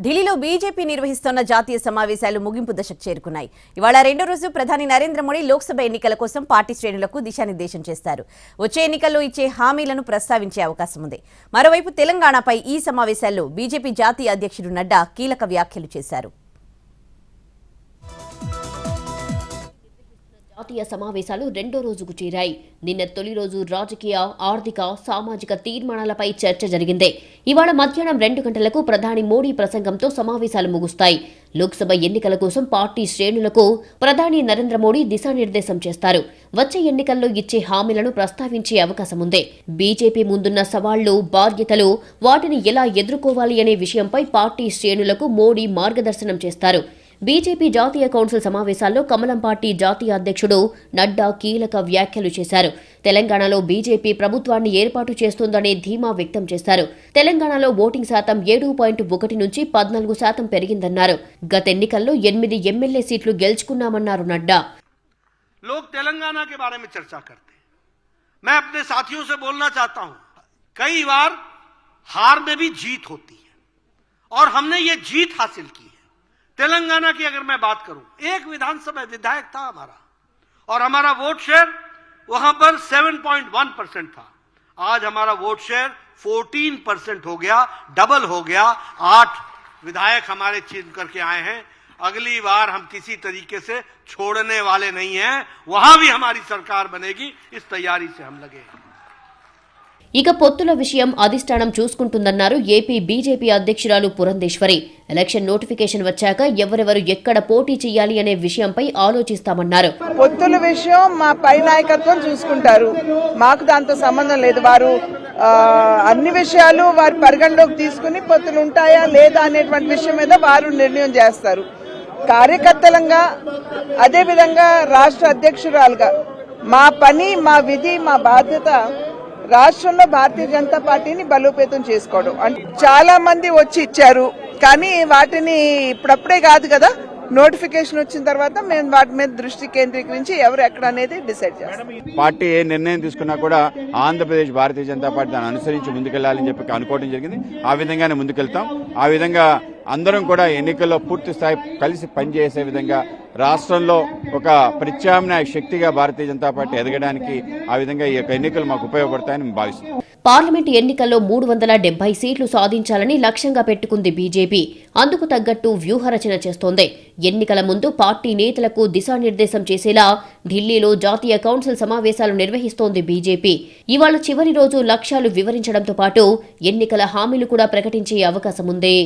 ఢిల్లీలో బీజేపీ నిర్వహిస్తున్న జాతీయ సమావేశాలు ముగింపు దశకు చేరుకున్నాయి. ఇవాళ రెండో రోజు ప్రధాని నరేంద్ర మోడీ లోక్సభ ఎన్నికల కోసం పార్టీ శ్రేణులకు దిశానిర్దేశం చేస్తారు. వచ్చే ఎన్నికల్లో ఇచ్చే హామీలను ప్రస్తావించే అవకాశం ఉంది. మరోవైపు తెలంగాణపై ఈ సమావేశాల్లో బీజేపీ జాతీయ అధ్యక్షుడు నడ్డా కీలక వ్యాఖ్యలు చేశారు. జాతీయ సమావేశాలు రెండో రోజుకు చేరాయి. నిన్న తొలి రోజు రాజకీయ, ఆర్థిక, సామాజిక తీర్మానాలపై చర్చ జరిగింది. ఇవాళ మధ్యాహ్నం 2 గంటలకు ప్రధాని మోడీ ప్రసంగంతో సమావేశాలు ముగుస్తాయి. లోక్సభ ఎన్నికల కోసం పార్టీ శ్రేణులకు ప్రధాని నరేంద్ర మోడీ దిశానిర్దేశం చేస్తారు. వచ్చే ఎన్నికల్లో ఇచ్చే హామీలను ప్రస్తావించే అవకాశం ఉంది. బీజేపీ ముందున్న సవాళ్లు, బాధ్యతలు, వాటిని ఎలా ఎదుర్కోవాలి అనే విషయంపై పార్టీ శ్రేణులకు మోడీ మార్గదర్శనం చేస్తారు. బీజేపీ జాతీయ కౌన్సిల్ సమావేశాల్లో కమలం పార్టీ జాతీయ అధ్యక్షుడు నడ్డా కీలక వ్యాఖ్యలు చేశారు. తెలంగాణలో బీజేపీ ప్రభుత్వాన్ని ఏర్పాటు చేస్తుందనే ధీమా వ్యక్తం చేశారు. తెలంగాణలో ఓటింగ్ శాతం 7.1 నుంచి 14% పెరిగిందన్నారు. గత ఎన్నికల్లో 8 ఎమ్మెల్యే సీట్లు గెలుచుకున్నామన్నారు నడ్డా. लोग तेलंगाना के बारे में चर्चा करते हैं। मैं अपने साथियों से बोलना चाहता हूं, कई बार हार में भी जीत होती है और हमने ये जीत हासिल की है। तेलंगाना की अगर मैं बात करूं, एक विधानसभा विधायक था हमारा और हमारा वोट शेयर वहां पर 7.1% था। आज हमारा वोट शेयर 14% हो गया, डबल हो गया। 8 विधायक हमारे चुन करके आए हैं। अगली बार हम किसी तरीके से छोड़ने वाले नहीं हैं। वहां भी हमारी सरकार बनेगी, इस तैयारी से हम लगे हैं। ఇక పొత్తుల విషయం అధిష్టానం చూసుకుంటుందన్నారు ఏపీ బీజేపీ అధ్యక్షురాలు పురంధేశ్వరి. ఎలక్షన్ నోటిఫికేషన్ వచ్చాక ఎవరెవరు ఎక్కడ పోటీ చేయాలి అనే విషయంపై ఆలోచిస్తామన్నారు. పొత్తుల విషయం మా పై నాయకత్వం చూసుకుంటారు, మాకు దాంతో సంబంధం లేదు. వారు అన్ని విషయాలు వారి పరిగణలోకి తీసుకుని పొత్తులు ఉంటాయా లేదా అనేటువంటి విషయం మీద వారు నిర్ణయం చేస్తారు. కార్యకర్తలంగా అదేవిధంగా రాష్ట్ర అధ్యక్షురాలుగా మా పని, మా విధి, మా బాధ్యత రాష్ట్రంలో భారతీయ జనతా పార్టీని బలోపేతం చేసుకోవడం. చాలా మంది వచ్చి ఇచ్చారు, కానీ వాటిని ఇప్పుడప్పుడే కాదు కదా, నోటిఫికేషన్ వచ్చిన తర్వాత మేము వాటి మీద దృష్టి కేంద్రీకరించి ఎవరు ఎక్కడ అనేది డిసైడ్ చేస్తాం. పార్టీ ఏ నిర్ణయం తీసుకున్నా కూడా ఆంధ్రప్రదేశ్ భారతీయ జనతా పార్టీ దాన్ని అనుసరించి ముందుకెళ్లాలని చెప్పి అనుకోవడం జరిగింది. ఆ విధంగానే ముందుకెళ్తాం. ఆ విధంగా అందరం కూడా ఎన్నికల్లో పూర్తి స్థాయి కలిసి పనిచేసే విధంగా రాష్ట్రంలో ఒక ప్రత్యామ్నాయ శక్తిగా భారతీయ జనతా పార్టీ ఎదగడానికి ఆ విధంగా ఈ యొక్క ఎన్నికలు మాకు ఉపయోగపడతాయని మేము భావిస్తున్నాం. పార్లమెంటు ఎన్నికల్లో 370 సీట్లు సాధించాలని లక్ష్యంగా పెట్టుకుంది బీజేపీ. అందుకు తగ్గట్టు వ్యూహరచన చేస్తోంది. ఎన్నికల ముందు పార్టీ నేతలకు దిశానిర్దేశం చేసేలా ఢిల్లీలో జాతీయ కౌన్సిల్ సమావేశాలు నిర్వహిస్తోంది బీజేపీ. ఇవాళ చివరి రోజు లక్ష్యాలు వివరించడంతో పాటు ఎన్నికల హామీలు కూడా ప్రకటించే అవకాశం ఉంది.